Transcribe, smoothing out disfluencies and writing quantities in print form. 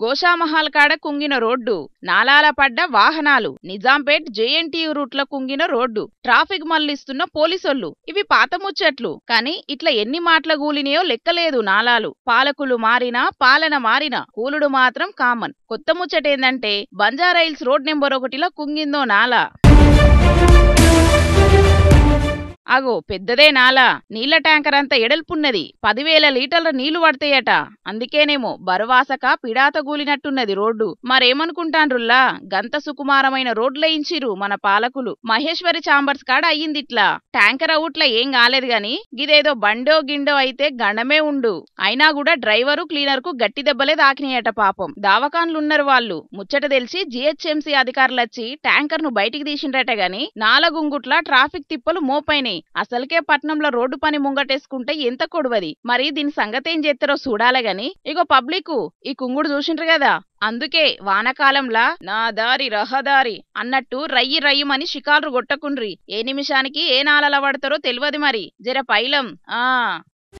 గోషామహల్ కాడ కుంగిన రోడ్డు, నాలాల పడ్డ వాహనాలు, నిజాంపేట్ జేఎన్టీయూ రూట్ల కుంగిన రోడ్డు, ట్రాఫిక్ మళ్లిస్తున్న పోలీసోళ్లు, ఇవి పాత ముచ్చట్లు. కానీ ఇట్లా ఎన్ని మాటల గూలినాయో లెక్కలేదు. నాలాలు పాలకులు మారినా పాలన మారినా కూలుడు మాత్రం కామన్. కొత్త ముచ్చటేందంటే బంజారాయిల్స్ రోడ్ నెంబర్ 1లో కుంగిందో నాలా. అగో పెద్దదే నాలా, నీళ్ల ట్యాంకర్ అంత ఎడల్పున్నది, 10,000 లీటర్ల నీళ్లు పడతాయట. అందుకేనేమో బరవాసక పిడాత గూలినట్టున్నది రోడ్డు. మరేమనుకుంటాన్రుల్లా, గంత సుకుమారమైన రోడ్లేయించిరు మన పాలకులు. మహేశ్వరి చాంబర్స్ కాడ అయ్యిందిట్లా. ట్యాంకర్ అవుట్ల ఏం కాలేదు గాని గిదేదో బండో గిండో అయితే గండమే ఉండు. అయినా కూడా డ్రైవరు క్లీనర్ కు గట్టి దెబ్బలే తాకినాయట పాపం. దావకాన్లున్నారు వాళ్ళు. ముచ్చట తెలిసి జీహెచ్ఎంసీ అధికారులొచ్చి ట్యాంకర్ ను బయటికి తీసిండ్రట గాని నాలగుంగుట్ల ట్రాఫిక్ తిప్పలు మోపైనాయి. అసలుకే పట్నంలో రోడ్డు పని ముంగటేసుకుంటే ఎంత కొడువది. మరి దీని సంగతేం చేస్తారో చూడాలే గాని ఇగో పబ్లిక్ ఈ కుంగుడు చూసిండ్రు కదా, అందుకే వానకాలంలా నా దారి రహదారి అన్నట్టు రయ్యి రయ్యమని షికార్లు కొట్టకుండ్రి. ఏ నిమిషానికి ఏ నాలల పడతారో తెలియదు. మరి జర పైలం.